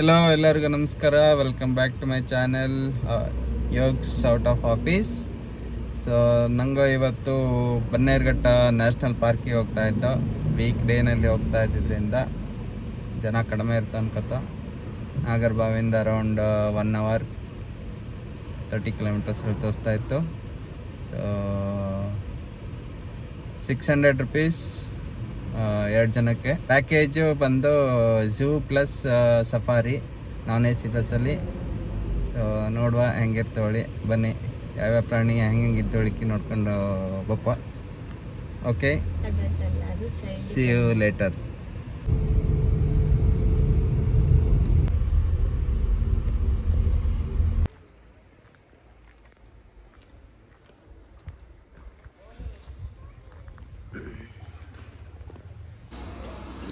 ಎಲ್ಲೋ ಎಲ್ಲರಿಗೂ ನಮಸ್ಕಾರ. Welcome back to my channel Yogs out of office. So ನಂಗೆ ಇವತ್ತು ಬನ್ನೇರುಘಟ್ಟ ನ್ಯಾಷನಲ್ ಪಾರ್ಕಿಗೆ ಹೋಗ್ತಾ ಇದ್ದೋ. ವೀಕ್ ಡೇನಲ್ಲಿ ಹೋಗ್ತಾ ಇದ್ದಿದ್ದರಿಂದ ಜನ ಕಡಿಮೆ ಇರ್ತಾ ಅನ್ಕೋತ. ನಾಗರಬಾವಿಂದ ಅರೌಂಡ್ 1 hour 30 kilometers ತೋರಿಸ್ತಾ ಇತ್ತು. ಸೊ 600 rupees 2 ಜನಕ್ಕೆ. ಪ್ಯಾಕೇಜು ಬಂದು zoo plus safari non AC ಬಸ್ಸಲ್ಲಿ. ಸೊ ನೋಡುವ ಹೆಂಗಿರ್ತವಳಿ, ಬನ್ನಿ ಯಾವ್ಯಾವ ಪ್ರಾಣಿ ಹೆಂಗೆ ಇದ್ದೊಳಿಕೆ ನೋಡ್ಕೊಂಡು ಬಪ್ಪ. Okay, see you later.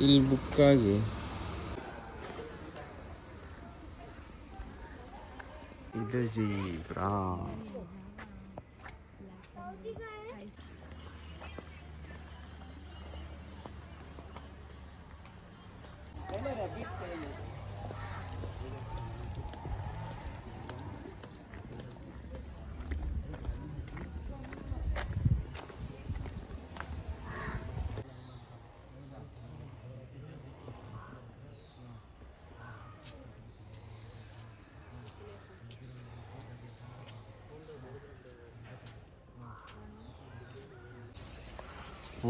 ಇಲ್ಲಿ ಬುಕ್ಕಾಗಿ ಇದು ಜೀಬ್ರಾ.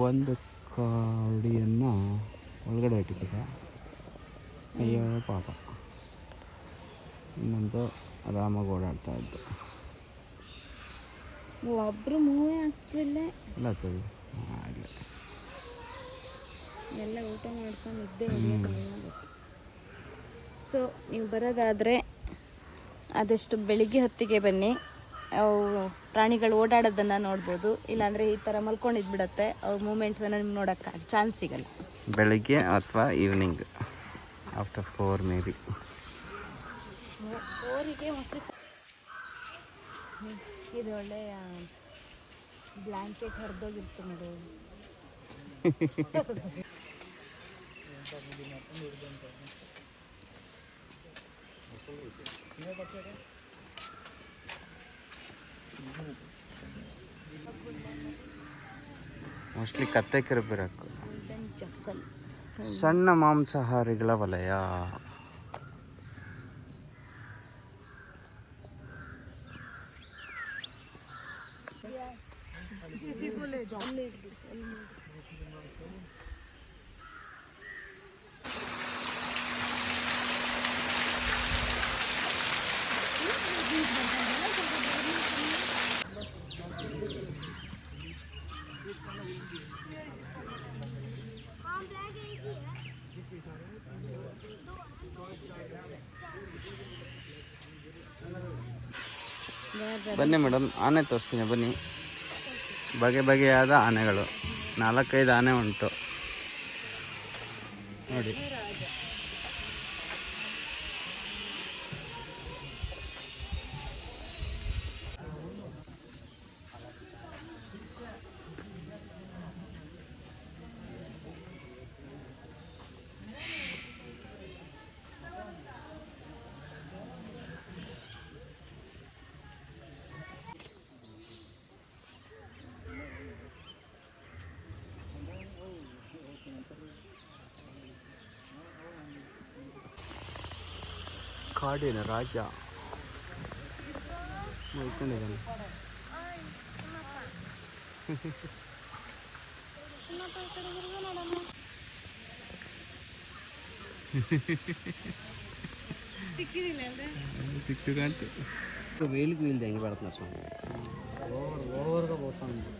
ಒಂದು ಕಾಡಿಯನ್ನು ಒಳಗಡೆ ಇಟ್ಟಿದ್ದೀರ. ಅಯ್ಯೋ ಪಾಪ. ಇನ್ನೊಂದು ಆರಾಮಾಗಿ ಓಡಾಡ್ತಾ ಇದ್ದು. ಒಬ್ರು ಮೂವೇ ಆಗ್ತಿಲ್ಲ. ಇಲ್ಲ ಆಗ್ತದೆ ಎಲ್ಲ ಊಟ ಮಾಡ್ಕೊಂಡಿದ್ದೆ. ಸೊ ನೀವು ಬರೋದಾದರೆ ಆದಷ್ಟು ಬೆಳಿಗ್ಗೆ ಹೊತ್ತಿಗೆ ಬನ್ನಿ. ಅವು ಪ್ರಾಣಿಗಳು ಓಡಾಡೋದನ್ನು ನೋಡ್ಬೋದು. ಇಲ್ಲಾಂದರೆ ಈ ಥರ ಮಲ್ಕೊಂಡಿದ್ಬಿಡತ್ತೆ. ಅವ್ರ ಮೂಮೆಂಟ್ಸನ್ನು ನಿಮ್ಗೆ ನೋಡೋಕ್ಕೆ ಚಾನ್ಸ್ ಸಿಗಲ್ಲ. ಬೆಳಿಗ್ಗೆ ಅಥವಾ ಈವ್ನಿಂಗ್ ಆಫ್ಟರ್ 4 ಮೇ ಬಿ. 4ಗೆ ಮೋಸ್ಟ್ಲಿ ಇದು ಒಳ್ಳೆಯ ಬ್ಲ್ಯಾಂಕೆಟ್ ಹರಿದೋಗಿತ್ತು ನೋಡಿ. ಮೋಸ್ಟ್ಲಿ ಕತ್ತೆ ಕಿರುಬಿರಕು. ಸಣ್ಣ ಮಾಂಸಾಹಾರಿಗಳ ವಲಯ. ಬನ್ನಿ ಮೇಡಮ್, ಆನೆ ತೋರಿಸ್ತೀನಿ ಬನ್ನಿ. ಬಗೆ ಬಗೆಯಾದ ಆನೆಗಳು, 4-5 ಆನೆ ಉಂಟು ನೋಡಿ. ಕಾಡಿನ ರಾಜ ಮಲ್ಕೊಂಡಿದ್ದಾನೆ. ಸಿಕ್ಕು ಕಾಣ್ತು. వేలికి వీళ్ళు దెంగి పెడుతున్నారు స్వామి. ఓవర్గా పోతుంది.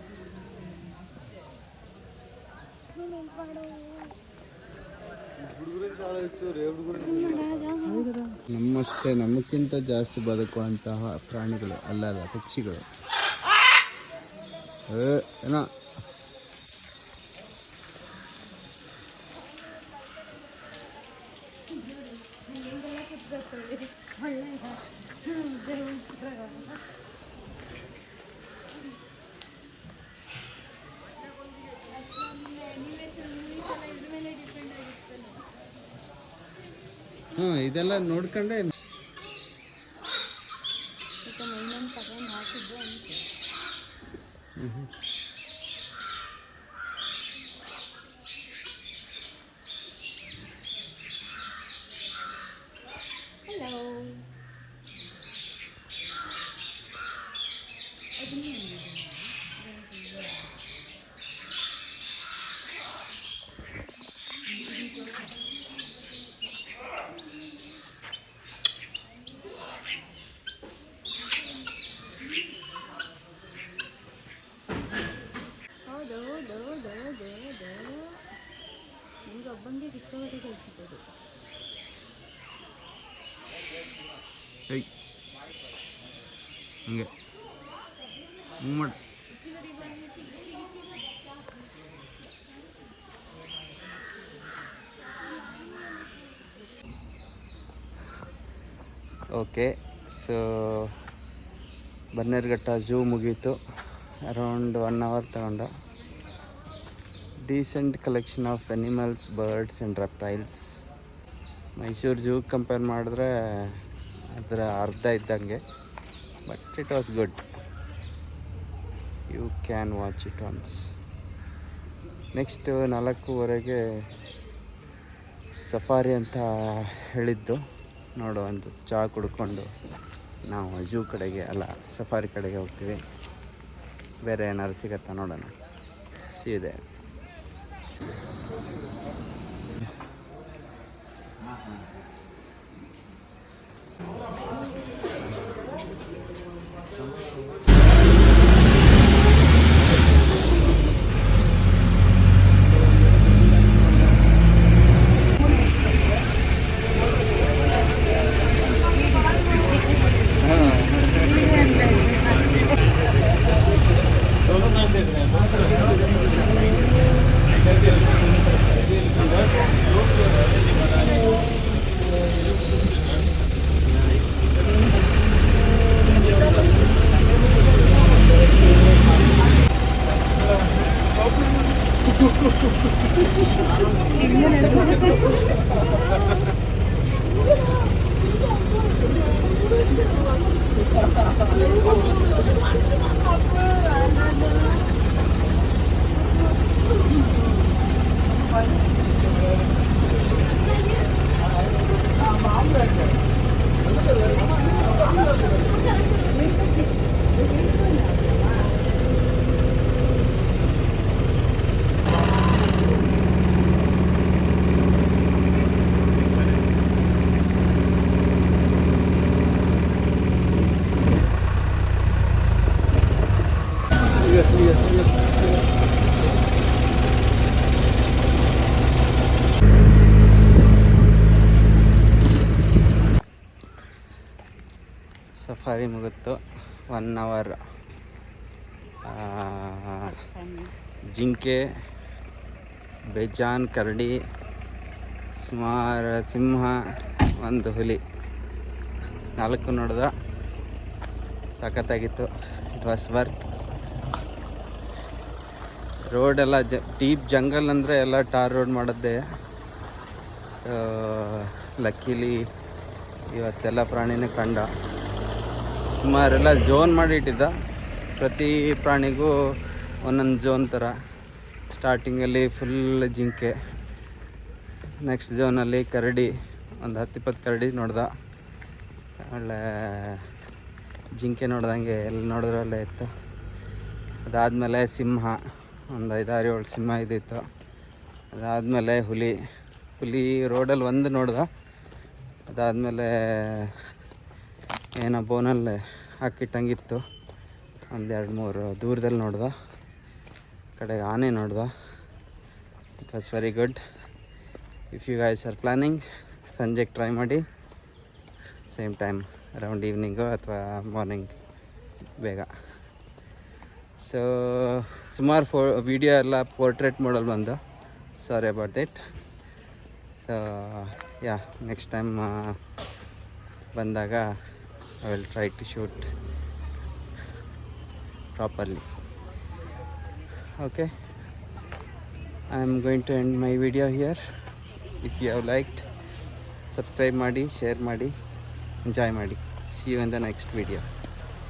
ನಮ್ಮಷ್ಟೇ ನಮಗಿಂತ ಜಾಸ್ತಿ ಬದುಕುವಂತಹ ಪ್ರಾಣಿಗಳು ಅಲ್ಲಲ್ಲ, ಪಕ್ಷಿಗಳು. ಏನೋ ಹ್ಞೂ ಇದೆಲ್ಲ ನೋಡ್ಕೊಂಡೆ ತಗೊಂಡು ಹಾಕಿದ್ದು ಅಂತ. ಹಲೋ ಹೌದು ಹೌದು ಹೌದು ಹೌದು ಹೌದು ನಿಮ್ಗೆ ಒಬ್ಬಂಗೆ ಸಿಕ್ಕಾಪಟ್ಟೆ ಕಳಿಸಿದ್ದು. ಹಂಗೆ ಮಾಡಿ ಓಕೆ. ಸೊ ಬನ್ನೇರುಘಟ್ಟ ಝೂ ಮುಗೀತು. ಅರೌಂಡ್ 1 hour ತಗೊಂಡು. Decent collection of animals, birds and reptiles. Mysuru zoo compare ಮಾಡಿದ್ರೆ ಅದರ ಅರ್ಧ ಇದ್ದಂಗೆ, but it was good. You can watch it once. Next 4:15ಗೆ ಸಫಾರಿ ಅಂತ ಹೇಳಿದ್ದು. ನೋಡು, ಒಂದು ಚಹಾ ಕುಡ್ಕೊಂಡು ನಾವು ಝೂ ಕಡೆಗೆ ಅಲ್ಲ ಸಫಾರಿ ಕಡೆಗೆ ಹೋಗ್ತೀವಿ. ಬೇರೆ ಏನಾದ್ರು ಸಿಗತ್ತಾ ನೋಡೋಣ. ಇದೆ ಸಫಾರಿ ಮುಗಿತು. 1 hour ಜಿಂಕೆ, ಬೇಜಾನ್ ಕರಡಿ, ಸುಮಾರು ಸಿಂಹ, ಒಂದು ಹುಲಿ, 4 ನೋಡ್ದ. ಸಖತ್ತಾಗಿತ್ತು. It was worth. ರೋಡೆಲ್ಲ ಡೀಪ್ ಜಂಗಲ್ ಅಂದರೆ ಎಲ್ಲ ಟಾರ್ ರೋಡ್ ಮಾಡಿದ್ದೆ. ಲಕ್ಕಿಲಿ ಇವತ್ತೆಲ್ಲ ಪ್ರಾಣಿನೇ ಕಂಡ. ಸುಮಾರೆಲ್ಲ ಝೋನ್ ಮಾಡಿಟ್ಟಿದ್ದ, ಪ್ರತಿ ಪ್ರಾಣಿಗೂ ಒಂದೊಂದು ಝೋನ್ ಥರ. ಸ್ಟಾರ್ಟಿಂಗಲ್ಲಿ ಫುಲ್ ಜಿಂಕೆ, ನೆಕ್ಸ್ಟ್ ಝೋನಲ್ಲಿ ಕರಡಿ, ಒಂದು 10-20 ಕರಡಿ ನೋಡ್ದ. ಒಳ್ಳೆ ಜಿಂಕೆ ನೋಡ್ದಂಗೆ ಎಲ್ಲಿ ನೋಡಿದ್ರಲ್ಲೇ ಇತ್ತು. ಅದಾದಮೇಲೆ ಸಿಂಹ, ಒಂದು 5-6-7 ಸಿಂಹ ಇದ್ದಿತ್ತು. ಅದಾದಮೇಲೆ ಹುಲಿ ರೋಡಲ್ಲಿ ಒಂದು ನೋಡ್ದ. ಅದಾದಮೇಲೆ ಏನೋ ಬೋನಲ್ಲಿ ಹಾಕಿಟ್ಟಂಗಿತ್ತು, 1-2-3 ದೂರದಲ್ಲಿ ನೋಡ್ದ. ಕಡೆಗೆ ಆನೆ ನೋಡ್ದ. It was very good. If you guys are planning, ಸಂಜೆಗೆ ಟ್ರೈ ಮಾಡಿ. ಸೇಮ್ ಟೈಮ್ ಅರೌಂಡ್ ಈವ್ನಿಂಗು ಅಥವಾ ಮಾರ್ನಿಂಗ್ ಬೇಗ. ಸೊ ಸುಮಾರು ವೀಡಿಯೋ ಎಲ್ಲ ಪೋರ್ಟ್ರೇಟ್ ಮಾಡಲ್ ಬಂದು. Sorry about that. So yeah, next time ಬಂದಾಗ I will try to shoot properly. Okay, I am going to end my video here. If you have liked, subscribe ಮಾಡಿ, share ಮಾಡಿ, enjoy ಮಾಡಿ. See you in the next video.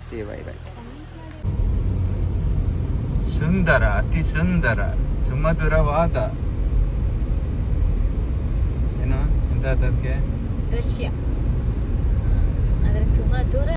See you, bye bye. ಸುಂದರ, ಅತಿ ಸುಂದರ, ಸುಮಧುರವಾದ ಏನು ಅಂತ ಅದಕ್ಕೆ ದೃಶ್ಯ ಆದರೆ ಸುಮಧುರ